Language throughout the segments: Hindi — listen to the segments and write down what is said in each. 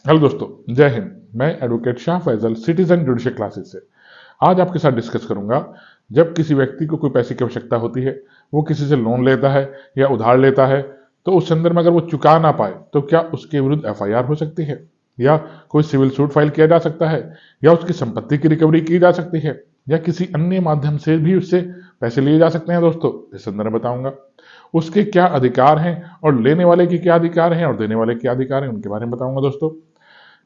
हेलो दोस्तों, जय हिंद। मैं advocate Shah Faizal citizen judicial classes से आज आपके साथ डिस्कस करूंगा। जब किसी व्यक्ति को कोई पैसे की आवश्यकता होती है, वो किसी से लोन लेता है या उधार लेता है, तो उस संदर्भ में अगर वो चुका ना पाए तो क्या उसके विरुद्ध एफआईआर हो सकती है, या कोई सिविल सूट फाइल किया जा सकता है, या उसकी संपत्ति की रिकवरी की जा सकती है, या किसी अन्य माध्यम से भी उससे पैसे लिए जा सकते हैं। दोस्तों, इस संदर्भ में बताऊंगा उसके क्या अधिकार हैं, और लेने वाले के क्या अधिकार हैं, और देने वाले के क्या अधिकार हैं, उनके बारे में बताऊंगा दोस्तों।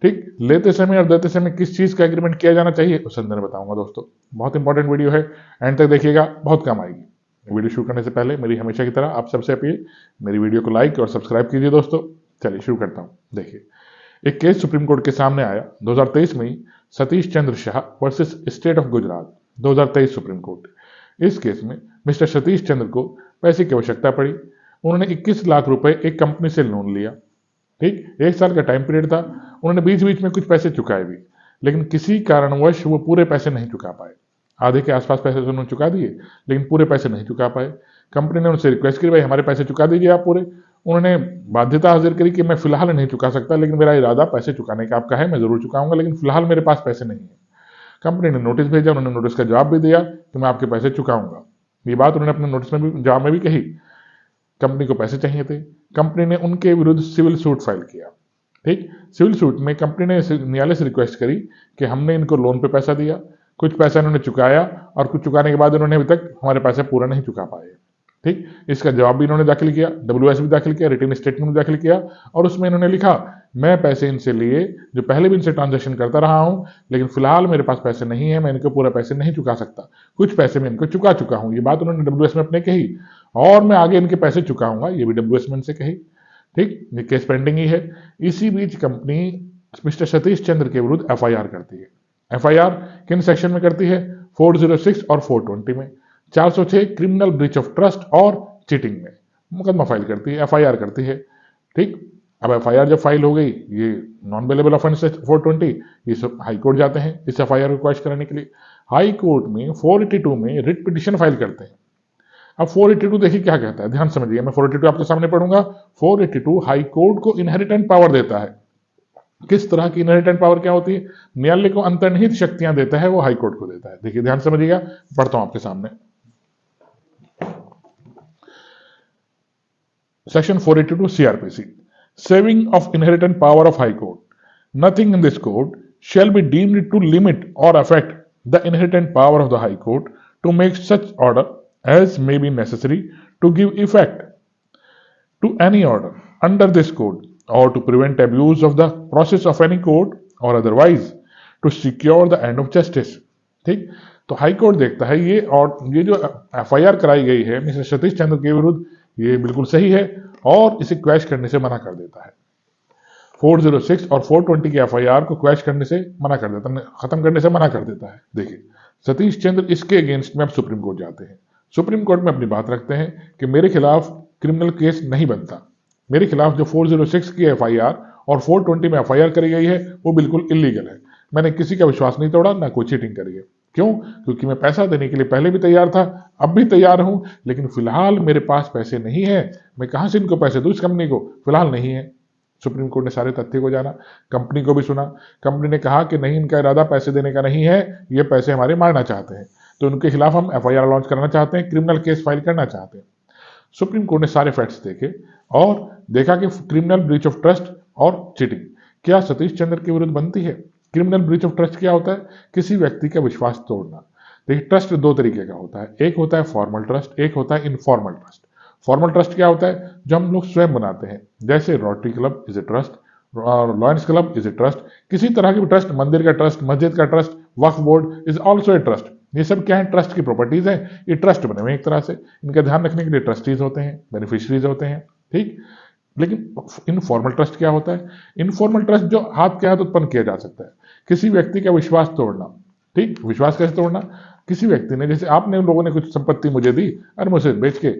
ठीक, लेते समय और देते समय किस चीज का एग्रीमेंट किया जाना चाहिए उस अंदर बताऊंगा दोस्तों। बहुत इंपॉर्टेंट वीडियो है, एंड तक देखिएगा, बहुत काम आएगी। वीडियो शुरू करने से पहले मेरी हमेशा की तरह आप सबसे अपील, मेरी वीडियो को लाइक और सब्सक्राइब कीजिए दोस्तों। चलिए शुरू करता हूं। देखिए, एक केस सुप्रीम कोर्ट के सामने आया 2023 में ही, Satish Chandra Shah versus state of Gujarat, 2023 supreme court. इस केस में मिस्टर सतीश चंद्र को पैसे की आवश्यकता पड़ी। उन्होंने 21 लाख रुपए एक कंपनी से लोन लिया। ठीक, 1 साल का टाइम पीरियड था। उन्होंने बीच बीच में कुछ पैसे चुकाए भी, लेकिन किसी कारणवश वो पूरे पैसे नहीं चुका पाए। आधे के आसपास पैसे तो उन्होंने चुका दिए, लेकिन पूरे पैसे नहीं चुका पाए। कंपनी ने उनसे रिक्वेस्ट की, भाई हमारे पैसे चुका दीजिए आप पूरे। उन्होंने बाध्यता हाजिर करी कि मैं फिलहाल नहीं चुका सकता, लेकिन मेरा इरादा पैसे चुकाने का आपका है, मैं जरूर चुकाऊंगा, लेकिन फिलहाल मेरे पास पैसे नहीं है। कंपनी ने नोटिस भेजा, उन्होंने नोटिस का जवाब भी दिया कि मैं आपके पैसे चुकाऊंगा। ये बात उन्होंने अपने नोटिस में भी, जवाब में भी कही। कंपनी को पैसे चाहिए थे। कंपनी ने उनके विरुद्ध सिविल सूट फाइल किया। ठीक, सिविल सूट में कंपनी ने न्यायालय से रिक्वेस्ट करी कि हमने इनको लोन पे पैसा दिया, कुछ पैसा इन्होंने चुकाया, और कुछ चुकाने के बाद इन्होंने अभी तक हमारे पैसे पूरा नहीं चुका पाए। ठीक, इसका जवाब भी इन्होंने दाखिल किया, डब्ल्यूएस भी दाखिल किया, रिटर्न स्टेटमेंट भी दाखिल किया, और उसमें इन्होंने लिखा, मैं पैसे इनसे लिए, जो पहले भी इनसे ट्रांजेक्शन करता रहा हूं, लेकिन फिलहाल मेरे पास पैसे नहीं है, मैं इनको पूरा पैसे नहीं चुका सकता, कुछ पैसे मैं इनको चुका चुका हूं। ये बात उन्होंने डब्ल्यूएस में अपने कही, और मैं आगे इनके पैसे चुकाऊंगा, ये भी डब्ल्यूएस में इनसे कही। ठीक, ये केस पेंडिंग ही है। इसी बीच कंपनी मिस्टर सतीश चंद्र के विरुद्ध एफआईआर करती है। एफआईआर किन सेक्शन में करती है? 406 और 420 में। 406 क्रिमिनल ब्रीच ऑफ ट्रस्ट और चीटिंग में मुकदमा फाइल करती है, एफआईआर करती है। ठीक, अब एफआईआर जब फाइल हो गई, ये नॉन बेलेबल ऑफेंस है 420, ये सब हाई कोर्ट जाते हैं इस एफआईआर को क्वैश कराने के लिए। हाई कोर्ट में 482 में रिट पिटिशन फाइल करते हैं। अब 482 देखिए क्या कहता है, ध्यान समझिए, मैं 482 आपके सामने पढ़ूंगा। 482 हाई कोर्ट को इनहेरिटेंट पावर देता है। किस तरह की इनहेरिटेंट पावर क्या होती है? न्यायालय को अंतर्निहित शक्तियां देता है, वो हाई कोर्ट को देता है। देखिए ध्यान समझिएगा, पढ़ता हूं आपके सामने। Section 482 CrPC, saving of inherent power of high court. Nothing in this code shall be deemed to limit or affect the inherent power of the High Court to make such order as may be necessary to give effect to any order under this code, or to prevent abuse of the process of any court, or otherwise to secure the end of justice। ठीक, तो हाई कोर्ट देखता है ये, और ये जो एफआईआर कराई गई है मिस्टर सतीश चंद्र के विरुद्ध, ये बिल्कुल सही है, और इसे क्वैश करने से मना कर देता है। 406 और 420 की एफआईआर को क्वैश करने से मना कर देता है, खत्म करने से मना कर देता है। देखिए, सतीश चंद्र इसके अगेंस्ट में अब सुप्रीम कोर्ट जाते हैं। सुप्रीम कोर्ट में अपनी बात रखते हैं कि मेरे खिलाफ क्रिमिनल केस नहीं बनता, मेरे खिलाफ जो 406 की एफआईआर और 420 में एफआईआर करी गई है वो बिल्कुल इलीगल है। मैंने किसी का विश्वास नहीं तोड़ा, ना कोई चीटिंग करी है। क्यों? क्योंकि मैं पैसा देने के लिए पहले भी तैयार था, अब भी तैयार हूं, लेकिन फिलहाल मेरे पास पैसे नहीं है। मैं कहां से इनको पैसे दूं? इस कंपनी को फिलहाल नहीं है। सुप्रीम कोर्ट ने सारे तथ्य को जाना, कंपनी को भी सुना। कंपनी ने कहा कि नहीं, इनका इरादा पैसे देने का नहीं है, ये पैसे हमारे मारना चाहते हैं, तो उनके खिलाफ हम एफआईआर लॉन्च करना चाहते हैं, क्रिमिनल केस फाइल करना चाहते हैं। सुप्रीम कोर्ट ने सारे फैक्ट्स देखे और देखा कि क्रिमिनल ब्रीच ऑफ ट्रस्ट और चीटिंग क्या सतीश चंद्र के विरुद्ध बनती है। क्रिमिनल ब्रीच ऑफ ट्रस्ट क्या होता है? किसी व्यक्ति का विश्वास तोड़ना। देखिए, ट्रस्ट दो तरीके का होता है, एक होता है फॉर्मल ट्रस्ट, एक होता है इनफॉर्मल ट्रस्ट। फॉर्मल ट्रस्ट क्या होता है? जो हम लोग स्वयं बनाते हैं, जैसे rotary club is a trust, और lions club is a trust. किसी तरह की ट्रस्ट, मंदिर का ट्रस्ट, मस्जिद का ट्रस्ट, वक्फ board is also a trust. ये सब क्या है? ट्रस्ट की प्रॉपर्टीज है। ये ट्रस्ट बने हुए एक तरह से, इनका ध्यान रखने के लिए ट्रस्टीज होते हैं, बेनिफिशरीज होते हैं। ठीक, लेकिन इनफॉर्मल ट्रस्ट क्या होता है? इनफॉर्मल ट्रस्ट जो हाथ के हाथ उत्पन्न किया जा सकता है, किसी व्यक्ति का विश्वास तोड़ना। ठीक, विश्वास कैसे तोड़ना? किसी व्यक्ति ने, जैसे आपने लोगों ने कुछ संपत्ति मुझे दी और मैं उसे बेच के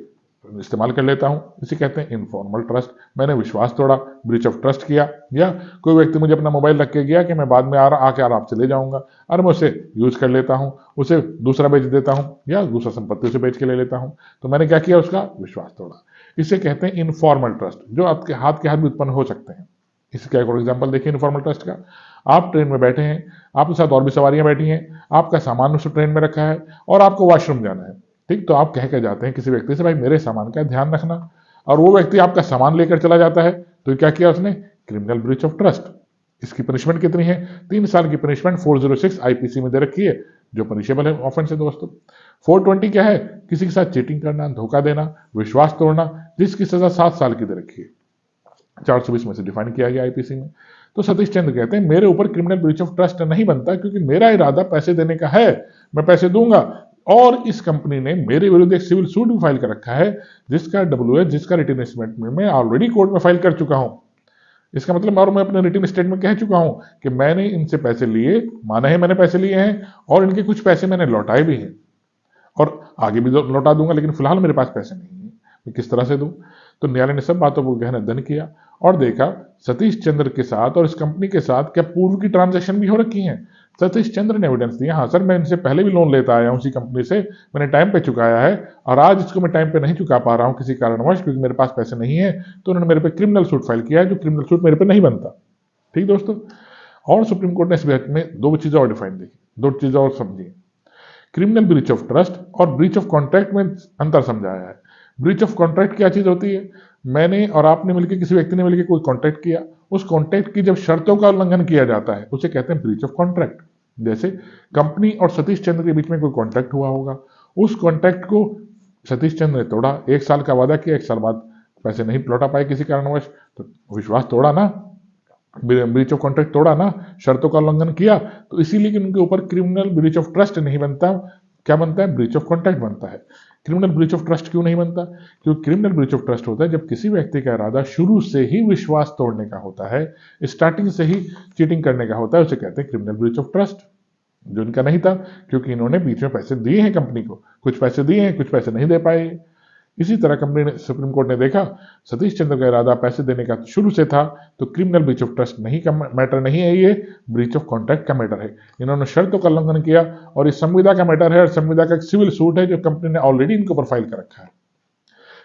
इस्तेमाल कर लेता हूं, इसे कहते हैं इनफॉर्मल ट्रस्ट। मैंने विश्वास तोड़ा, ब्रीच ऑफ ट्रस्ट किया। या कोई व्यक्ति मुझे अपना मोबाइल रख के गया कि मैं बाद में आके आपसे ले जाऊंगा, और मैं उसे यूज कर लेता हूं, उसे दूसरा बेच देता हूं, या दूसरा संपत्ति उसे बेच के ले लेता हूं। तो मैंने क्या किया? उसका विश्वास तोड़ा। इसे कहते हैं इनफॉर्मल ट्रस्ट, जो आपके हाथ के हाथ भी उत्पन्न हो सकते हैं। इसका एक और एग्जाम्पल देखिए इनफॉर्मल ट्रस्ट का। आप ट्रेन में बैठे हैं, आपके साथ और भी सवारियां बैठी हैं, आपका सामान उस ट्रेन में रखा है और आपको वॉशरूम जाना है, ठीक। तो आप कह के जाते हैं किसी व्यक्ति से, भाई मेरे सामान का ध्यान रखना, और वो व्यक्ति आपका सामान लेकर चला जाता है, तो क्या किया उसने? Criminal breach of trust. इसकी पनिशमेंट कितनी है? 3 साल की पनिशमेंट 406 आईपीसी में दे रखी है, जो पनिशेबल है ऑफेंस है दोस्तों। 420 क्या है? किसी के साथ चीटिंग करना, धोखा देना, विश्वास तोड़ना, जिसकी सजा 7 साल की दे रखी है, 420 में से डिफाइन किया गया आईपीसी में। तो सतीश चंद्र कहते हैं मेरे ऊपर क्रिमिनल ब्रीच ऑफ ट्रस्ट नहीं बनता, क्योंकि मेरा इरादा पैसे देने का है, मैं पैसे दूंगा, और इस कंपनी ने मेरे विरुद्ध एक सिविल सूट भी फाइल कर रखा है, जिसका डब्ल्यूएच, जिसका रिटन स्टेटमेंट में ऑलरेडी कोर्ट में फाइल कर चुका हूं। इसका मतलब, और मैं अपने रिटन स्टेटमेंट कह चुका हूं कि मैंने इनसे पैसे लिए, माना है मैंने पैसे लिए हैं, और इनके कुछ पैसे मैंने लौटाए भी हैं, और आगे भी लौटा दूंगा, लेकिन फिलहाल मेरे पास पैसे नहीं है, मैं किस तरह से दूं? तो न्यायालय ने सब बातों को गहन अध्ययन किया और देखा सतीश चंद्र के साथ और इस कंपनी के साथ क्या पूर्व की ट्रांजैक्शन भी हो रखी हैं। सतीश चंद्र ने एविडेंस दिया, हाँ सर मैं इनसे पहले भी लोन लेता आया हूं उसी कंपनी से, मैंने टाइम पे चुकाया है, और आज इसको मैं टाइम पे नहीं चुका पा रहा हूं किसी कारणवश, क्योंकि मेरे पास पैसे नहीं है, तो उन्होंने मेरे पे क्रिमिनल सूट फाइल किया है, जो क्रिमिनल सूट मेरे पे नहीं बनता, ठीक दोस्तों। और सुप्रीम कोर्ट ने इस बहस में 2 चीजें और डिफाइन देखी, 2 चीजें और समझी। क्रिमिनल ब्रीच ऑफ ट्रस्ट और ब्रीच ऑफ कॉन्ट्रैक्ट में अंतर समझाया है। ब्रीच ऑफ कॉन्ट्रैक्ट क्या चीज होती है? मैंने और आपने मिलकर, किसी व्यक्ति ने मिलकर कोई कॉन्ट्रैक्ट किया, उस कॉन्ट्रैक्ट की जब शर्तों का उल्लंघन किया जाता है उसे कहते हैं ब्रीच ऑफ कॉन्ट्रैक्ट। जैसे कंपनी और सतीश चंद्र के बीच में कोई कॉन्ट्रैक्ट हुआ होगा, उस कॉन्ट्रैक्ट को सतीश चंद्र ने तोड़ा, 1 साल का वादा किया, 1 साल बाद पैसे नहीं लौटा पाए किसी कारणवश, तो विश्वास तोड़ा ना, ब्रीच ऑफ कॉन्ट्रैक्ट तोड़ा ना, शर्तों का उल्लंघन किया, तो इसीलिए उनके ऊपर क्रिमिनल ब्रीच ऑफ ट्रस्ट नहीं बनता, क्या बनता है? ब्रीच ऑफ कॉन्ट्रैक्ट बनता है। क्रिमिनल ब्रीच ऑफ ट्रस्ट क्यों नहीं बनता? क्योंकि क्रिमिनल ब्रीच ऑफ ट्रस्ट होता है जब किसी व्यक्ति का इरादा शुरू से ही विश्वास तोड़ने का होता है, स्टार्टिंग से ही चीटिंग करने का होता है, उसे कहते हैं क्रिमिनल ब्रीच ऑफ ट्रस्ट, जो इनका नहीं था, क्योंकि इन्होंने बीच में पैसे दिए हैं कंपनी को, कुछ पैसे दिए हैं, कुछ पैसे नहीं दे पाए। इसी तरह कंपनी ने, सुप्रीम कोर्ट ने देखा सतीश चंद्र का इरादा पैसे देने का शुरू से था, तो क्रिमिनल ब्रीच ऑफ ट्रस्ट नहीं का मैटर नहीं है, ये ब्रीच ऑफ कॉन्ट्रैक्ट का मैटर है। इन्होंने शर्तों का उल्लंघन किया, और ये संविदा का मैटर है, और संविदा का एक सिविल सूट है जो कंपनी ने ऑलरेडी इनके ऊपर फाइल कर रखा है।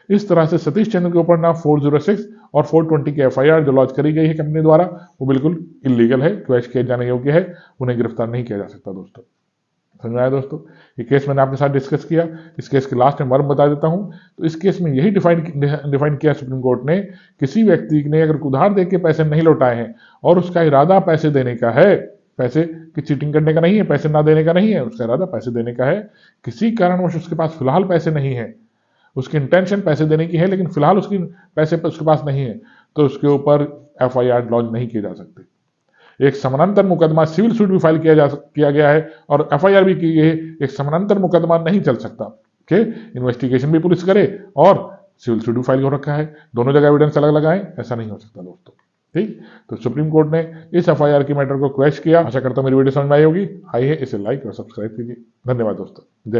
इस तरह से सतीश चंद्र के ऊपर ना 406 और 420 की एफआईआर जो लॉन्च करी गई है कंपनी द्वारा, वो बिल्कुल इलीगल है, क्वेश किए जाने योग्य है, उन्हें गिरफ्तार नहीं किया जा सकता दोस्तों। समझ आया दोस्तों? ये केस मैंने आपके साथ डिस्कस किया, इस केस के लास्ट में मर्म बता देता हूं। तो इस केस में यही डिफाइन किया सुप्रीम कोर्ट ने, किसी व्यक्ति ने अगर उधार देके पैसे नहीं लौटाए हैं और उसका इरादा पैसे देने का है, पैसे की चीटिंग करने का नहीं है, पैसे ना देने का नहीं है, उसका इरादा पैसे देने का है, किसी कारणवश उसके पास फिलहाल पैसे नहीं है, उसकी इंटेंशन पैसे देने की है लेकिन फिलहाल उसकी पैसे उसके पास नहीं है, तो उसके ऊपर एफआईआर लॉन्च नहीं किए जा सकते। एक समानांतर मुकदमा सिविल सूट भी फाइल किया गया है और एफआईआर भी की गई है। एक समानांतर मुकदमा नहीं चल सकता कि इन्वेस्टिगेशन भी पुलिस करे और सिविल सूट भी फाइल हो रखा है, दोनों जगह एविडेंस अलग लगाएं, ऐसा नहीं हो सकता दोस्तों, ठीक। तो सुप्रीम कोर्ट ने इस एफआईआर की मैटर को क्वेश्चन किया। आशा करता हूं मेरी वीडियो समझ में आई होगी। आइए इसे लाइक और सब्सक्राइब कीजिए। धन्यवाद दोस्तों, जय।